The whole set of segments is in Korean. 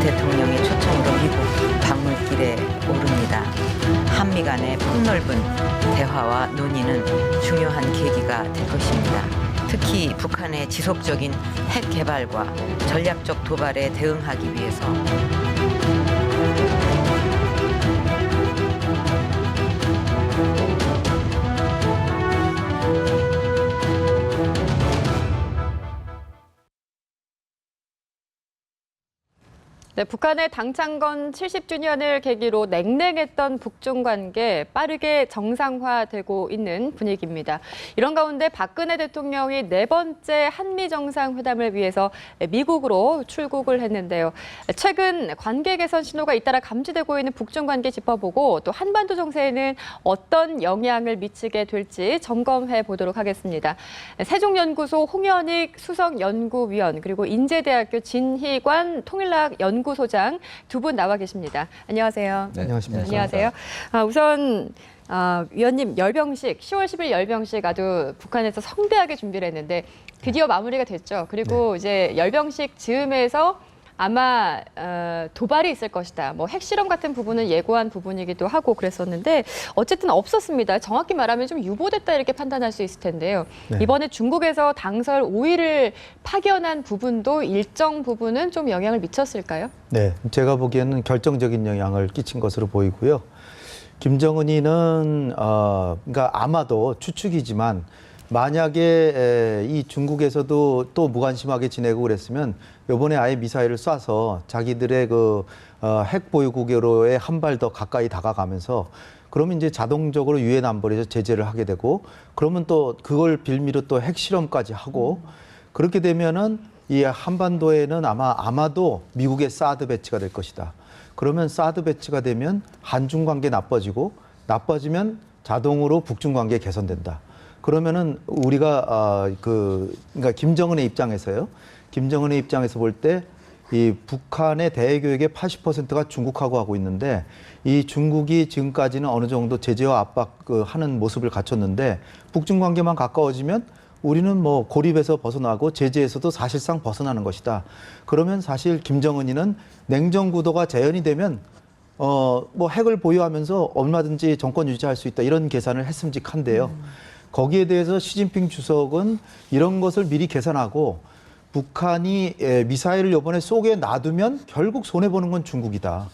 대통령의 초청으로 미국 방문길에 오릅니다. 한미 간의 폭넓은 대화와 논의는 중요한 계기가 될 것입니다. 특히 북한의 지속적인 핵 개발과 전략적 도발에 대응하기 위해서 네, 북한의 당창건 70주년을 계기로 냉랭했던 북중 관계 빠르게 정상화되고 있는 분위기입니다. 이런 가운데 박근혜 대통령이 네 번째 한미 정상회담을 위해서 미국으로 출국을 했는데요. 최근 관계 개선 신호가 잇따라 감지되고 있는 북중 관계 짚어보고 또 한반도 정세에는 어떤 영향을 미치게 될지 점검해 보도록 하겠습니다. 세종연구소 홍현익 수석연구위원 그리고 인제대학교 진희관 통일학연구소장 두 분 나와 계십니다. 안녕하세요. 네, 안녕하십니까. 안녕하세요. 우선 위원님 열병식 10월 10일 열병식 아주 북한에서 성대하게 준비를 했는데 드디어 마무리가 됐죠. 그리고 이제 열병식 즈음에서 아마 도발이 있을 것이다. 뭐 핵실험 같은 부분은 예고한 부분이기도 하고 그랬었는데 어쨌든 없었습니다. 정확히 말하면 좀 유보됐다 이렇게 판단할 수 있을 텐데요. 네. 이번에 중국에서 당설 5일을 파견한 부분도 일정 부분은 좀 영향을 미쳤을까요? 네, 제가 보기에는 결정적인 영향을 끼친 것으로 보이고요. 김정은이는 그러니까 아마도 추측이지만 만약에 이 중국에서도 또 무관심하게 지내고 그랬으면 이번에 아예 미사일을 쏴서 자기들의 그 핵 보유국으로의 한 발 더 가까이 다가가면서 그러면 이제 자동적으로 유엔 안보리에서 제재를 하게 되고 그러면 또 그걸 빌미로 또 핵실험까지 하고 그렇게 되면은 이 한반도에는 아마도 미국의 사드 배치가 될 것이다. 그러면 사드 배치가 되면 한중 관계 나빠지면 자동으로 북중 관계 개선된다. 그러면은 우리가 그러니까 김정은의 입장에서요. 김정은의 입장에서 볼 때 이 북한의 대외교역의 80%가 중국하고 하고 있는데 이 중국이 지금까지는 어느 정도 제재와 압박하는 모습을 갖췄는데 북중 관계만 가까워지면 우리는 뭐 고립에서 벗어나고 제재에서도 사실상 벗어나는 것이다. 그러면 사실 김정은이는 냉전 구도가 재현이 되면 뭐 핵을 보유하면서 얼마든지 정권 유지할 수 있다. 이런 계산을 했음직한데요. 거기에 대해서 시진핑 주석은 이런 것을 미리 계산하고 북한이 미사일을 이번에 쏘게 놔두면 결국 손해보는 건 중국이다.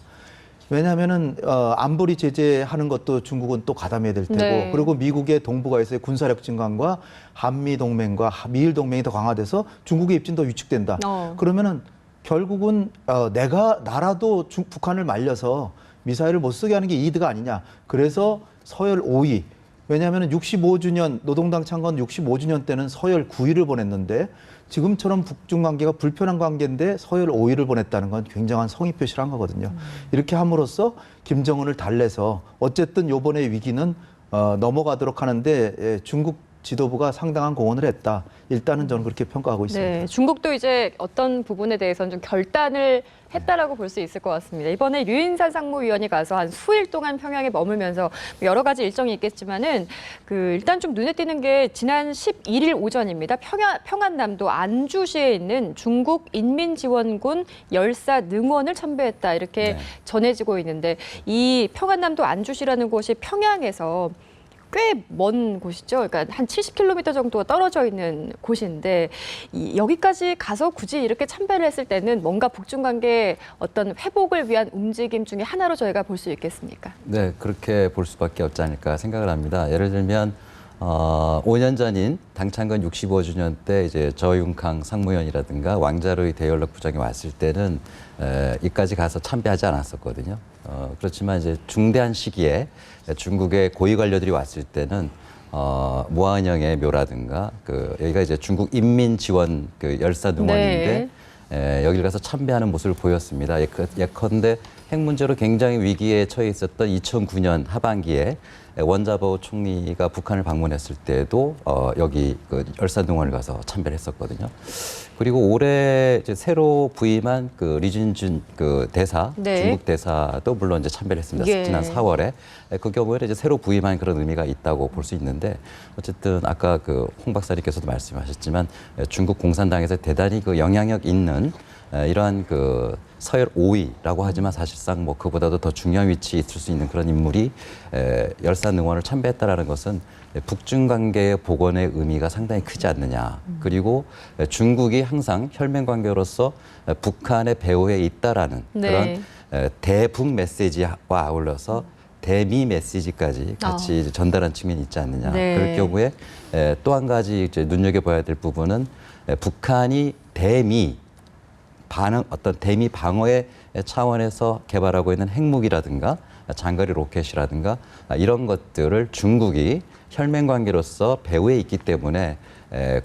왜냐하면은 안보리 제재하는 것도 중국은 또 가담해야 될 테고 네. 그리고 미국의 동북아에서의 군사력 증강과 한미 동맹과 미일 동맹이 더 강화돼서 중국의 입지는 더 위축된다. 그러면은 결국은 나라도 북한을 말려서 미사일을 못 쓰게 하는 게 이득 아니냐. 그래서 서열 5위. 왜냐하면 65주년 노동당 창건 65주년 때는 서열 9위를 보냈는데 지금처럼 북중 관계가 불편한 관계인데 서열 5위를 보냈다는 건 굉장한 성의 표시를 한 거거든요. 이렇게 함으로써 김정은을 달래서 어쨌든 이번의 위기는 넘어가도록 하는데 중국 지도부가 상당한 공헌을 했다. 일단은 저는 그렇게 평가하고 있습니다. 네, 중국도 이제 어떤 부분에 대해서는 좀 결단을 했다라고 볼 수 있을 것 같습니다. 이번에 류인산 상무위원이 가서 한 수일 동안 평양에 머물면서 여러 가지 일정이 있겠지만은 일단 좀 눈에 띄는 게 지난 11일 오전입니다. 평안남도 안주시에 있는 중국 인민지원군 열사 능원을 참배했다 이렇게 전해지고 있는데 이 평안남도 안주시라는 곳이 평양에서 꽤 먼 곳이죠. 그러니까 한 70km 정도가 떨어져 있는 곳인데 여기까지 가서 굳이 이렇게 참배를 했을 때는 뭔가 북중 관계 어떤 회복을 위한 움직임 중에 하나로 저희가 볼 수 있겠습니까? 네, 그렇게 볼 수밖에 없지 않을까 생각을 합니다. 예를 들면 5년 전인 당창건 65주년 때 이제 저윤캉 상무위원이라든가 왕자로이 대연락 부장이 왔을 때는 이까지 가서 참배하지 않았었거든요. 그렇지만 이제 중대한 시기에 중국의 고위 관료들이 왔을 때는 무한영의 묘라든가 여기가 이제 중국 인민지원 열사 능원인데 여기를 가서 참배하는 모습을 보였습니다. 예컨대 핵 문제로 굉장히 위기에 처해 있었던 2009년 하반기에 원자보 총리가 북한을 방문했을 때도 여기 열사 능원을 가서 참배를 했었거든요. 그리고 올해 이제 새로 부임한 리진준 대사, 중국 대사도 물론 이제 참배를 했습니다. 지난 4월에 그 경우에는 이제 새로 부임한 그런 의미가 있다고 볼 수 있는데 어쨌든 아까 홍 박사님께서도 말씀하셨지만 중국 공산당에서 대단히 영향력 있는 이러한 그 서열 5위라고 하지만 사실상 뭐 그보다도 더 중요한 위치에 있을 수 있는 그런 인물이 열산 응원을 참배했다라는 것은 북중 관계의 복원의 의미가 상당히 크지 않느냐. 그리고 중국이 항상 혈맹 관계로서 북한의 배후에 있다라는 네. 그런 대북 메시지와 아울러서 대미 메시지까지 같이 이제 전달한 측면이 있지 않느냐. 네. 그럴 경우에 또 한 가지 이제 눈여겨봐야 될 부분은 북한이 대미 방어의 차원에서 개발하고 있는 핵무기라든가 장거리 로켓이라든가 이런 것들을 중국이 혈맹 관계로서 배후에 있기 때문에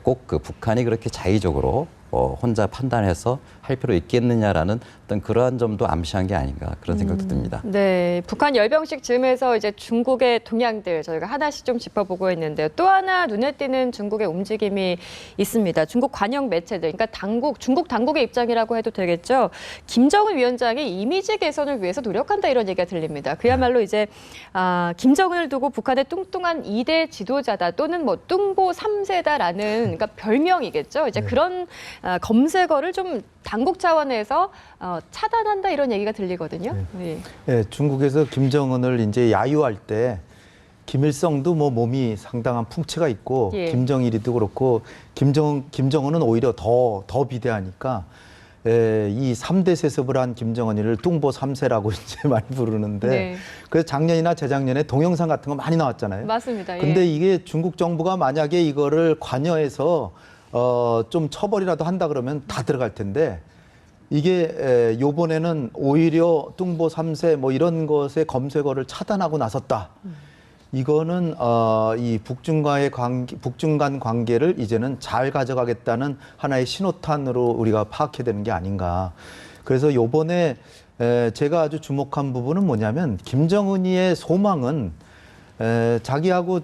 꼭 그 북한이 그렇게 자의적으로 혼자 판단해서 할 필요 있겠느냐라는 어떤 그러한 점도 암시한 게 아닌가 그런 생각도 듭니다. 네, 북한 열병식 즈음에서 이제 중국의 동향들 저희가 하나씩 좀 짚어보고 있는데요. 또 하나 눈에 띄는 중국의 움직임이 있습니다. 중국 관영 매체들, 그러니까 중국 당국의 입장이라고 해도 되겠죠. 김정은 위원장이 이미지 개선을 위해서 노력한다 이런 얘기가 들립니다. 그야말로 이제 김정은을 두고 북한의 뚱뚱한 2대 지도자다 또는 뭐 뚱보 3세다라는 그러니까 별명이겠죠. 이제 그런 검색어를 좀 당국 차원에서 차단한다 이런 얘기가 들리거든요. 네. 예, 중국에서 김정은을 이제 야유할 때 김일성도 뭐 몸이 상당한 풍채가 있고 예. 김정일이도 그렇고 김정은은 오히려 더 비대하니까 이 3대 세습을 한 김정은이를 뚱보 3세라고 이제 많이 부르는데 네. 그래서 작년이나 재작년에 동영상 같은 거 많이 나왔잖아요. 맞습니다. 근데 예. 이게 중국 정부가 만약에 이거를 관여해서 좀 처벌이라도 한다 그러면 다 들어갈 텐데 이게 요번에는 오히려 뚱보 3세 뭐 이런 것의 검색어를 차단하고 나섰다. 이거는 이 북중 간 관계를 이제는 잘 가져가겠다는 하나의 신호탄으로 우리가 파악해야 되는 게 아닌가. 그래서 요번에 제가 아주 주목한 부분은 뭐냐면 김정은이의 소망은 자기하고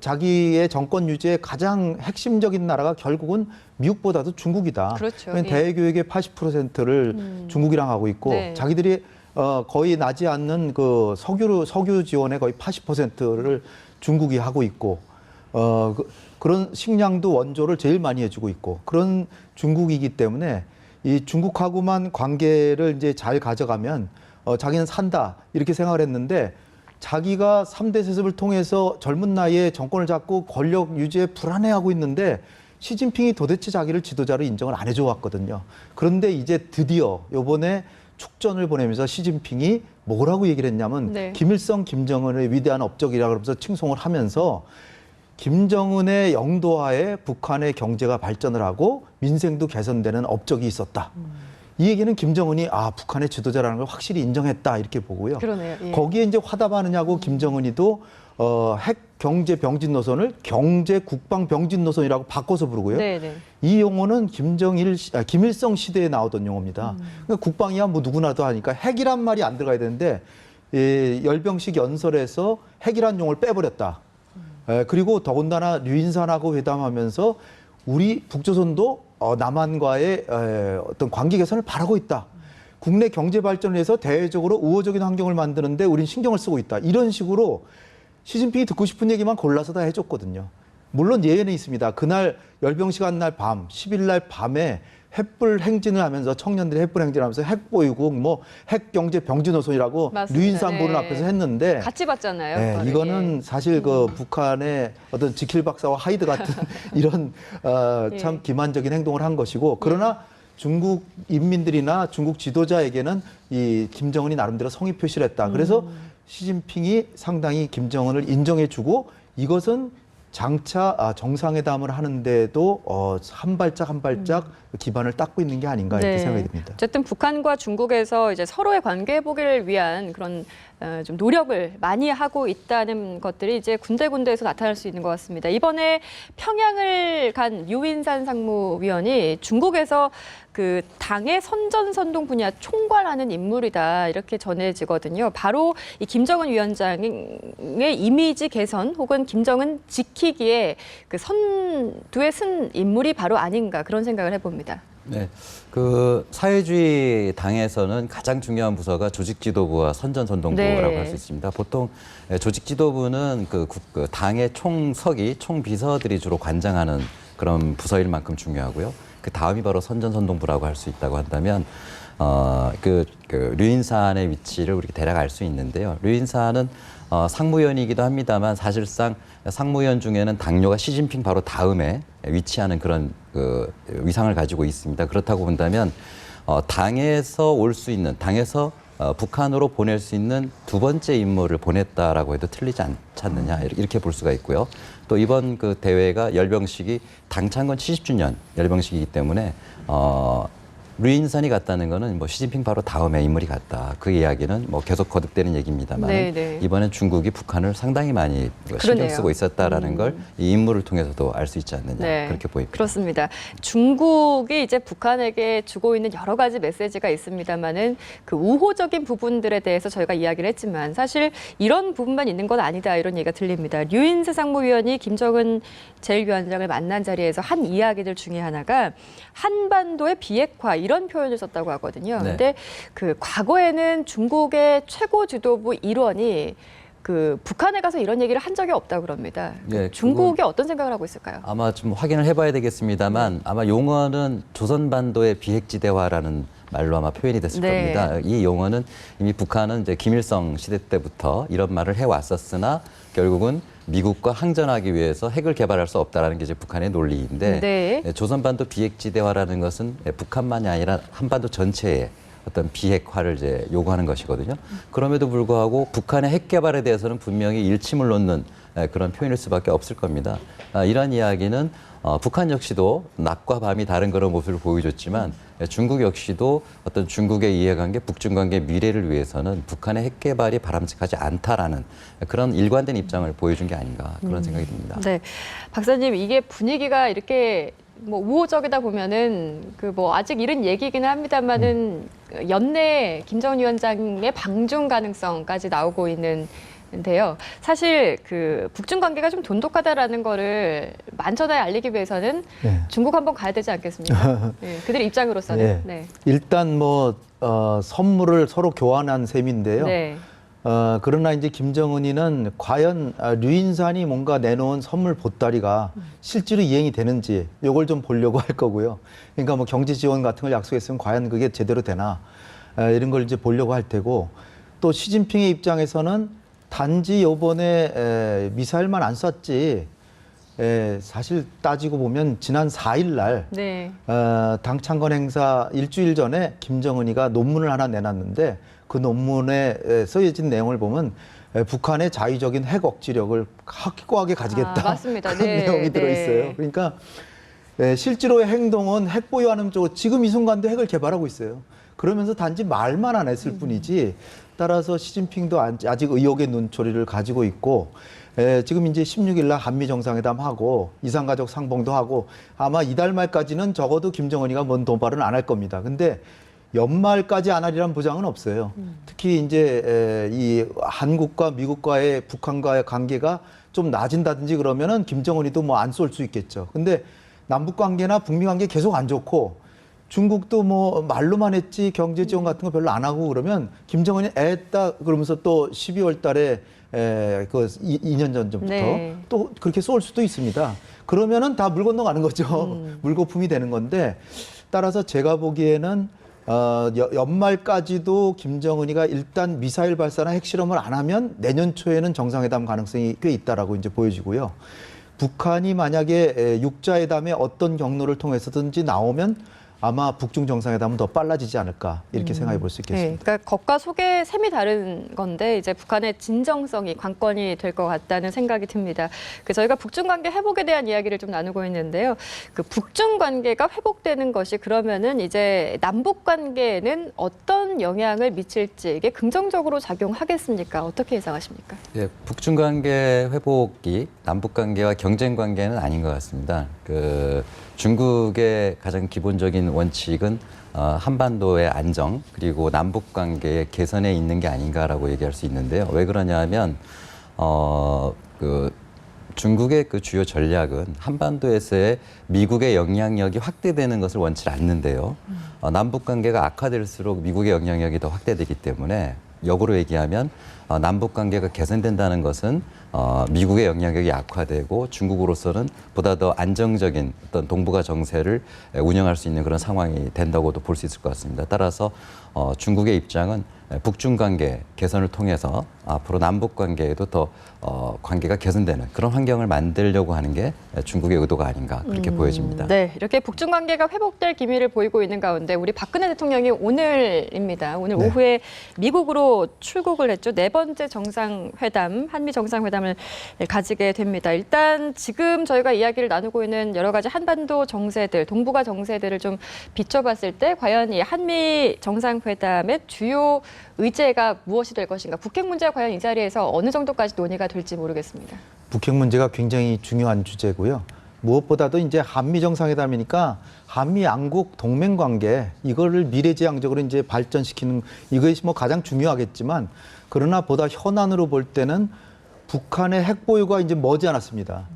자기의 정권 유지의 가장 핵심적인 나라가 결국은 미국보다도 중국이다. 그렇죠. 예. 대외교역의 80%를 중국이랑 하고 있고 네. 자기들이 거의 나지 않는 그 석유 지원의 거의 80%를 중국이 하고 있고 그런 식량도 원조를 제일 많이 해주고 있고 그런 중국이기 때문에 이 중국하고만 관계를 이제 잘 가져가면 자기는 산다 이렇게 생각을 했는데. 자기가 3대 세습을 통해서 젊은 나이에 정권을 잡고 권력 유지에 불안해하고 있는데 시진핑이 도대체 자기를 지도자로 인정을 안 해줘 왔거든요. 그런데 이제 드디어 요번에 축전을 보내면서 시진핑이 뭐라고 얘기를 했냐면 네. 김일성, 김정은의 위대한 업적이라 그러면서 칭송을 하면서 김정은의 영도하에 북한의 경제가 발전을 하고 민생도 개선되는 업적이 있었다. 이 얘기는 김정은이 북한의 지도자라는 걸 확실히 인정했다 이렇게 보고요. 그러네요. 예. 거기에 이제 화답하느냐고 김정은이도 핵 경제 병진 노선을 경제 국방 병진 노선이라고 바꿔서 부르고요. 네네. 이 용어는 김일성 시대에 나오던 용어입니다. 그러니까 국방이야 뭐 누구나도 하니까 핵이란 말이 안 들어가야 되는데 열병식 연설에서 핵이란 용어를 빼버렸다. 그리고 더군다나 류인산하고 회담하면서 우리 북조선도 남한과의 어떤 관계 개선을 바라고 있다. 국내 경제 발전을 위해서 대외적으로 우호적인 환경을 만드는데 우린 신경을 쓰고 있다. 이런 식으로 시진핑이 듣고 싶은 얘기만 골라서 다 해줬거든요. 물론 예외는 있습니다. 그날 열병식 날 밤, 10일 날 밤에 햇불 행진을 하면서 청년들이 햇불 행진하면서 핵보유국, 뭐 핵경제 병진 노선이라고 맞습니다. 류인산 보는 네. 앞에서 했는데 같이 봤잖아요. 네, 그거를. 이거는 사실 그 북한의 어떤 지킬 박사와 하이드 같은 이런 참 기만적인 행동을 한 것이고 그러나 중국 인민들이나 중국 지도자에게는 이 김정은이 나름대로 성의 표시를 했다. 그래서 시진핑이 상당히 김정은을 인정해주고 이것은 장차 정상회담을 하는데도 한 발짝 한 발짝 기반을 닦고 있는 게 아닌가 이렇게 생각이 듭니다. 어쨌든 북한과 중국에서 이제 서로의 관계 회복을 위한 그런 좀 노력을 많이 하고 있다는 것들이 이제 군데군데에서 나타날 수 있는 것 같습니다. 이번에 평양을 간 류인산 상무위원이 중국에서 그 당의 선전선동 분야 총괄하는 인물이다 이렇게 전해지거든요. 바로 이 김정은 위원장의 이미지 개선 혹은 김정은 지키기에 그 선두에 쓴 인물이 바로 아닌가 그런 생각을 해봅니다. 네, 그 사회주의 당에서는 가장 중요한 부서가 조직지도부와 선전선동부라고 할 수 있습니다. 보통 조직지도부는 그 당의 총석이 총비서들이 주로 관장하는 그런 부서일 만큼 중요하고요. 그 다음이 바로 선전선동부라고 할 수 있다고 한다면 류인산의 위치를 우리가 대략 알 수 있는데요. 류인산은 상무위원이기도 합니다만 사실상 상무위원 중에는 당뇨가 시진핑 바로 다음에 위치하는 그런 위상을 가지고 있습니다. 그렇다고 본다면 당에서 올 수 있는, 당에서 북한으로 보낼 수 있는 두 번째 인물을 보냈다라고 해도 틀리지 않지 않느냐 이렇게 볼 수가 있고요. 또 이번 그 대회가 열병식이 당창건 70주년 열병식이기 때문에 류인산이 갔다는 거는 뭐 시진핑 바로 다음에 인물이 갔다. 그 이야기는 뭐 계속 거듭되는 얘기입니다만 이번엔 중국이 북한을 상당히 많이 신경 쓰고 있었다라는 걸 이 인물을 통해서도 알 수 있지 않느냐 그렇게 보입니다. 그렇습니다. 중국이 이제 북한에게 주고 있는 여러 가지 메시지가 있습니다만은 그 우호적인 부분들에 대해서 저희가 이야기를 했지만 사실 이런 부분만 있는 건 아니다 이런 얘기가 들립니다. 류인스 상무위원이 김정은 제1위원장을 만난 자리에서 한 이야기들 중에 하나가 한반도의 비핵화 이런 표현을 썼다고 하거든요. 그런데 그 과거에는 중국의 최고 지도부 일원이 그 북한에 가서 이런 얘기를 한 적이 없다고 그럽니다. 중국이 어떤 생각을 하고 있을까요? 아마 좀 확인을 해봐야 되겠습니다만 아마 용어는 조선반도의 비핵지대화라는 말로 아마 표현이 됐을 겁니다. 이 용어는 이미 북한은 이제 김일성 시대 때부터 이런 말을 해왔었으나 결국은 미국과 항전하기 위해서 핵을 개발할 수 없다라는 게 이제 북한의 논리인데 조선반도 비핵지대화라는 것은 북한만이 아니라 한반도 전체에 어떤 비핵화를 이제 요구하는 것이거든요. 그럼에도 불구하고 북한의 핵 개발에 대해서는 분명히 일침을 놓는 그런 표현일 수밖에 없을 겁니다. 이런 이야기는 북한 역시도 낮과 밤이 다른 그런 모습을 보여줬지만 중국 역시도 어떤 중국의 이해관계, 북중 관계 미래를 위해서는 북한의 핵 개발이 바람직하지 않다라는 그런 일관된 입장을 보여준 게 아닌가 그런 생각이 듭니다. 네, 박사님 이게 분위기가 이렇게 뭐 우호적이다 보면은 그 뭐 아직 이른 얘기기는 합니다만은 연내 김정은 위원장의 방중 가능성까지 나오고 있는데요. 사실 그 북중 관계가 좀 돈독하다라는 거를 만천하에 알리기 위해서는 중국 한번 가야 되지 않겠습니까? 그들의 입장으로서는. 일단 뭐 선물을 서로 교환한 셈인데요. 그러나 이제 김정은이는 과연 류인산이 뭔가 내놓은 선물 보따리가 실제로 이행이 되는지 이걸 좀 보려고 할 거고요. 그러니까 뭐 경제 지원 같은 걸 약속했으면 과연 그게 제대로 되나 이런 걸 이제 보려고 할 테고 또 시진핑의 입장에서는 단지 요번에 미사일만 안 쐈지 사실 따지고 보면 지난 4일 날 당창건 행사 일주일 전에 김정은이가 논문을 하나 내놨는데 그 논문에 쓰여진 내용을 보면 북한의 자위적인 핵 억지력을 확고하게 가지겠다. 맞습니다. 그런 내용이 들어있어요. 그러니까 실제로의 행동은 핵 보유하는 쪽 지금 이 순간도 핵을 개발하고 있어요. 그러면서 단지 말만 안 했을 뿐이지 따라서 시진핑도 아직 의혹의 눈초리를 가지고 있고 지금 이제 16일 날 한미 정상회담 하고 이산가족 상봉도 하고 아마 이달 말까지는 적어도 김정은이가 뭔 도발은 안 할 겁니다. 근데 연말까지 안 하리란 보장은 없어요. 특히 이제 이 한국과 미국과의 북한과의 관계가 좀 나아진다든지 그러면은 김정은이도 뭐 안 쏠 수 있겠죠. 근데 남북 관계나 북미 관계 계속 안 좋고 중국도 뭐 말로만 했지 경제 지원 같은 거 별로 안 하고 그러면 김정은이 애따 그러면서 또 12월 달에 그 2년 전부터 또 그렇게 쏠 수도 있습니다. 그러면은 다 물 건너가는 거죠. 물거품이 되는 건데 따라서 제가 보기에는 연말까지도 김정은이가 일단 미사일 발사나 핵실험을 안 하면 내년 초에는 정상회담 가능성이 꽤 있다라고 이제 보여지고요. 북한이 만약에 육자회담에 어떤 경로를 통해서든지 나오면 아마 북중 정상회담은 더 빨라지지 않을까 이렇게 생각해 볼 수 있겠습니다. 그러니까 겉과 속의 셈이 다른 건데 이제 북한의 진정성이 관건이 될 것 같다는 생각이 듭니다. 저희가 북중 관계 회복에 대한 이야기를 좀 나누고 있는데요. 그 북중 관계가 회복되는 것이 그러면은 이제 남북 관계에는 어떤 영향을 미칠지 이게 긍정적으로 작용하겠습니까? 어떻게 예상하십니까? 북중 관계 회복이 남북 관계와 경쟁 관계는 아닌 것 같습니다. 중국의 가장 기본적인 원칙은 한반도의 안정 그리고 남북 관계의 개선에 있는 게 아닌가라고 얘기할 수 있는데요. 왜 그러냐 하면 중국의 그 주요 전략은 한반도에서의 미국의 영향력이 확대되는 것을 원치 않는데요. 남북 관계가 악화될수록 미국의 영향력이 더 확대되기 때문에 역으로 얘기하면 남북 관계가 개선된다는 것은 미국의 영향력이 약화되고 중국으로서는 보다 더 안정적인 어떤 동북아 정세를 운영할 수 있는 그런 상황이 된다고도 볼 수 있을 것 같습니다. 따라서 중국의 입장은 북중 관계 개선을 통해서 앞으로 남북 관계에도 더 관계가 개선되는 그런 환경을 만들려고 하는 게 중국의 의도가 아닌가 그렇게 보여집니다. 네, 이렇게 북중 관계가 회복될 기미를 보이고 있는 가운데 우리 박근혜 대통령이 오늘입니다. 오늘 네. 오후에 미국으로 출국을 했죠. 네 번째 정상회담, 한미 정상회담을 가지게 됩니다. 일단 지금 저희가 이야기를 나누고 있는 여러 가지 한반도 정세들, 동북아 정세들을 좀 비춰봤을 때 과연 이 한미 정상회담의 주요 의제가 무엇이 될 것인가? 북핵 문제가 과연 이 자리에서 어느 정도까지 논의가 될지 모르겠습니다. 북핵 문제가 굉장히 중요한 주제고요. 무엇보다도 이제 한미 정상회담이니까 한미 양국 동맹 관계 이거를 미래지향적으로 이제 발전시키는 이것이 뭐 가장 중요하겠지만 그러나 보다 현안으로 볼 때는 북한의 핵 보유가 이제 머지않았습니다.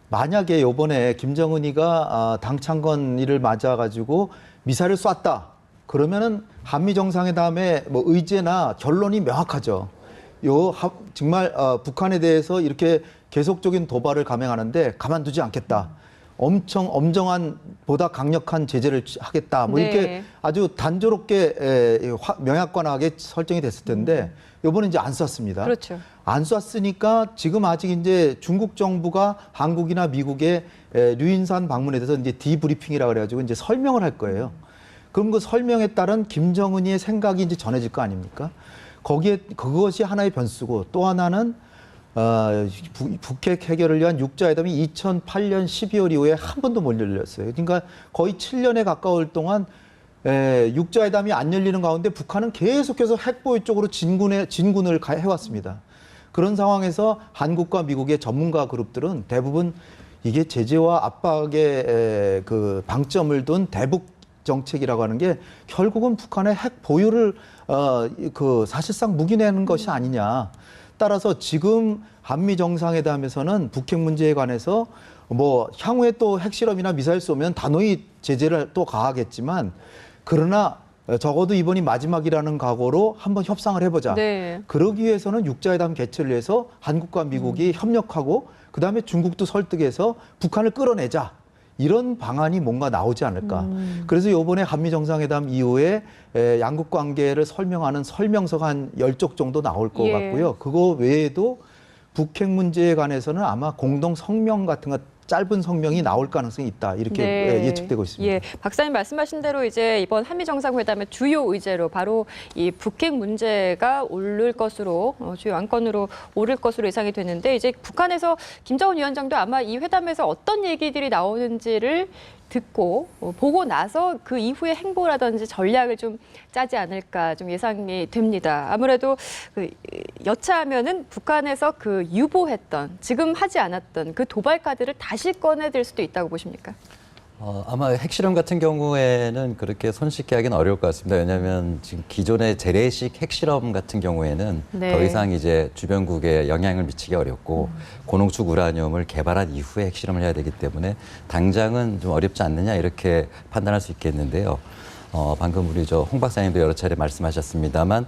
만약에 이번에 김정은이가 당창건일을 맞아가지고 미사일을 쐈다. 그러면은 한미 정상회담의 뭐 의제나 결론이 명확하죠. 정말 북한에 대해서 이렇게 계속적인 도발을 감행하는데 가만두지 않겠다. 엄청 엄정한 보다 강력한 제재를 하겠다. 뭐 이렇게 네. 아주 단조롭게 명약관하게 설정이 됐을 텐데 이번에 이제 안 쐈습니다. 그렇죠. 안 쐈으니까 지금 아직 이제 중국 정부가 한국이나 미국의 류인산 방문에 대해서 이제 디브리핑이라 그래가지고 이제 설명을 할 거예요. 그럼 그 설명에 따른 김정은이의 생각이 이제 전해질 거 아닙니까? 거기에 그것이 하나의 변수고 또 하나는 북핵 해결을 위한 육자회담이 2008년 12월 이후에 한 번도 못 열렸어요. 그러니까 거의 7년에 가까울 동안 육자회담이 안 열리는 가운데 북한은 계속해서 핵보유 쪽으로 진군을 해왔습니다. 그런 상황에서 한국과 미국의 전문가 그룹들은 대부분 이게 제재와 압박의 그 방점을 둔 대북 정책이라고 하는 게 결국은 북한의 핵 보유를 사실상 묵인하는 것이 아니냐. 따라서 지금 한미 정상회담에서는 북핵 문제에 관해서 뭐 향후에 또 핵실험이나 미사일 쏘면 단호히 제재를 또 가하겠지만 그러나 적어도 이번이 마지막이라는 각오로 한번 협상을 해보자. 네. 그러기 위해서는 육자회담 개최를 해서 한국과 미국이 협력하고 그다음에 중국도 설득해서 북한을 끌어내자. 이런 방안이 뭔가 나오지 않을까. 그래서 이번에 한미 정상회담 이후에 양국 관계를 설명하는 설명서가 한 10쪽 정도 나올 것 예. 같고요. 그거 외에도 북핵 문제에 관해서는 아마 공동 성명 같은 거 짧은 성명이 나올 가능성이 있다. 이렇게 네. 예측되고 있습니다. 예, 박사님 말씀하신 대로 이제 이번 한미 정상회담의 주요 의제로 바로 이 북핵 문제가 오를 것으로 주요 안건으로 오를 것으로 예상이 되는데 이제 북한에서 김정은 위원장도 아마 이 회담에서 어떤 얘기들이 나오는지를 듣고 보고 나서 그 이후의 행보라든지 전략을 좀 짜지 않을까 좀 예상이 됩니다. 아무래도 여차하면은 북한에서 그 유보했던 지금 하지 않았던 그 도발 카드를 다시 꺼내들 수도 있다고 보십니까? 아마 핵실험 같은 경우에는 그렇게 손쉽게 하기는 어려울 것 같습니다. 왜냐하면 지금 기존의 재래식 핵실험 같은 경우에는 네. 더 이상 이제 주변국에 영향을 미치기 어렵고 고농축 우라늄을 개발한 이후에 핵실험을 해야 되기 때문에 당장은 좀 어렵지 않느냐 이렇게 판단할 수 있겠는데요. 방금 우리 홍 박사님도 여러 차례 말씀하셨습니다만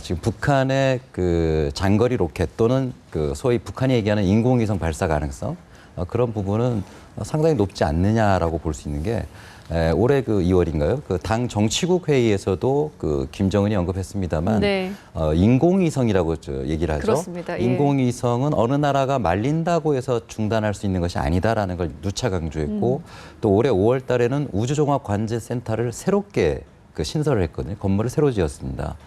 지금 북한의 그 장거리 로켓 또는 그 소위 북한이 얘기하는 인공위성 발사 가능성 그런 부분은 상당히 높지 않느냐라고 볼 수 있는 게 올해 그 2월인가요? 그 당 정치국 회의에서도 그 김정은이 언급했습니다만 네. 인공위성이라고 얘기를 하죠. 그렇습니다. 예. 인공위성은 어느 나라가 말린다고 해서 중단할 수 있는 것이 아니다라는 걸 누차 강조했고 또 올해 5월 달에는 우주종합관제센터를 새롭게 그 신설을 했거든요. 건물을 새로 지었습니다.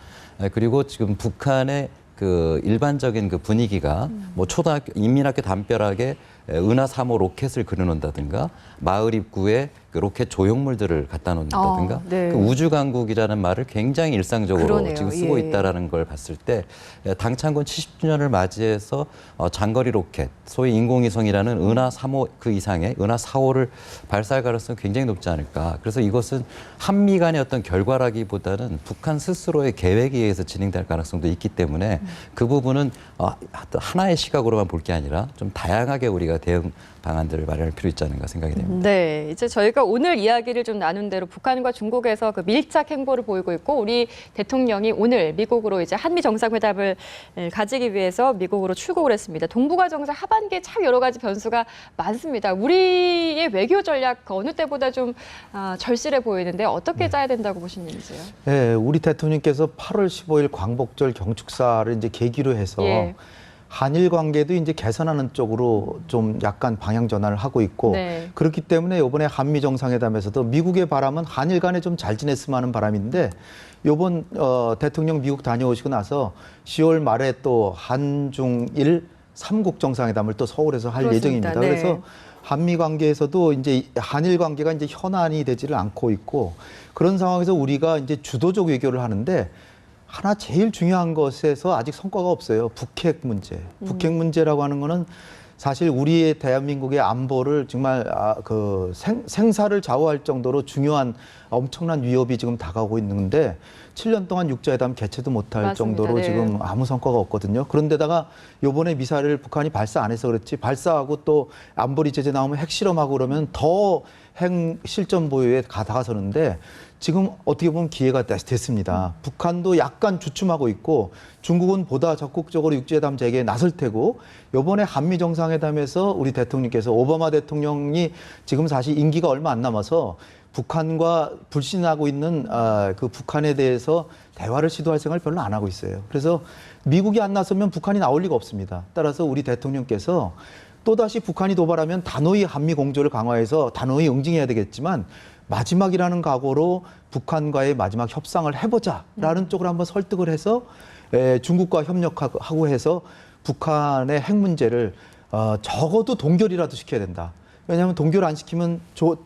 그리고 지금 북한의 그 일반적인 그 분위기가 뭐 초등학교 인민학교 담벼락에 은하 3호 로켓을 그려놓는다든가 마을 입구에 그 로켓 조형물들을 갖다 놓는다든가 네. 그 우주 강국이라는 말을 굉장히 일상적으로 그러네요. 지금 쓰고 예. 있다라는 걸 봤을 때 당창건 70주년을 맞이해서 장거리 로켓 소위 인공위성이라는 은하 3호 그 이상의 은하 4호를 발사할 가능성이 굉장히 높지 않을까. 그래서 이것은 한미 간의 어떤 결과라기보다는 북한 스스로의 계획에 의해서 진행될 가능성도 있기 때문에 그 부분은 하나의 시각으로만 볼 게 아니라 좀 다양하게 우리가 대응 방안들을 마련할 필요 있지 않은가 생각이 됩니다. 네, 이제 저희가 오늘 이야기를 좀 나눈 대로 북한과 중국에서 그 밀착 행보를 보이고 있고 우리 대통령이 오늘 미국으로 이제 한미 정상회담을 가지기 위해서 미국으로 출국을 했습니다. 동북아 정상 하반기에 참 여러 가지 변수가 많습니다. 우리의 외교 전략 어느 때보다 좀 절실해 보이는데 어떻게 짜야 된다고 보시는지요? 네, 우리 대통령께서 8월 15일 광복절 경축사를 이제 계기로 해서 예. 한일 관계도 이제 개선하는 쪽으로 좀 약간 방향 전환을 하고 있고 네. 그렇기 때문에 이번에 한미 정상회담에서도 미국의 바람은 한일 간에 좀 잘 지냈으면 하는 바람인데 이번 대통령 미국 다녀오시고 나서 10월 말에 또 한중일 3국 정상회담을 또 서울에서 할 그렇습니다. 예정입니다. 네. 그래서 한미 관계에서도 이제 한일 관계가 이제 현안이 되지를 않고 있고 그런 상황에서 우리가 이제 주도적 외교를 하는데 하나 제일 중요한 것에서 아직 성과가 없어요. 북핵 문제. 북핵 문제라고 하는 거는 사실 우리의 대한민국의 안보를 정말 생사를 좌우할 정도로 중요한 엄청난 위협이 지금 다가오고 있는데 7년 동안 육자회담 개최도 못할 맞습니다. 정도로 네. 지금 아무 성과가 없거든요. 그런데다가 요번에 미사일을 북한이 발사 안 해서 그렇지 발사하고 또 안보리 제재 나오면 핵실험하고 그러면 더 핵 실전 보유에 다가서는데 지금 어떻게 보면 기회가 됐습니다. 북한도 약간 주춤하고 있고 중국은 보다 적극적으로 육지회담 재개에 나설 테고 이번에 한미 정상회담에서 우리 대통령께서 오바마 대통령이 지금 사실 임기가 얼마 안 남아서 북한과 불신하고 있는 그 북한에 대해서 대화를 시도할 생각을 별로 안 하고 있어요. 그래서 미국이 안 나서면 북한이 나올 리가 없습니다. 따라서 우리 대통령께서 또다시 북한이 도발하면 단호히 한미 공조를 강화해서 단호히 응징해야 되겠지만 마지막이라는 각오로 북한과의 마지막 협상을 해보자라는 쪽으로 한번 설득을 해서 중국과 협력하고 해서 북한의 핵 문제를 적어도 동결이라도 시켜야 된다. 왜냐하면 동결 안 시키면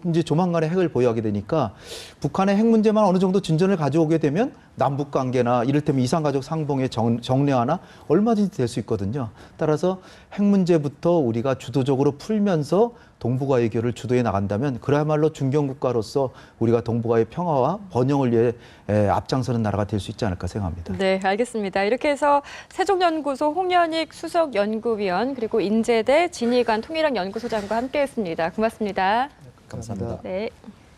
이제 조만간에 핵을 보유하게 되니까 북한의 핵 문제만 어느 정도 진전을 가져오게 되면 남북 관계나 이를테면 이산가족 상봉의 정례화나 얼마든지 될 수 있거든요. 따라서 핵 문제부터 우리가 주도적으로 풀면서 동북아 외교를 주도해 나간다면 그야말로 중견국가로서 우리가 동북아의 평화와 번영을 위해 앞장서는 나라가 될 수 있지 않을까 생각합니다. 네, 알겠습니다. 이렇게 해서 세종연구소 홍연익 수석연구위원 그리고 인제대 진희관 통일학연구소장과 함께했습니다. 고맙습니다. 감사합니다. 네.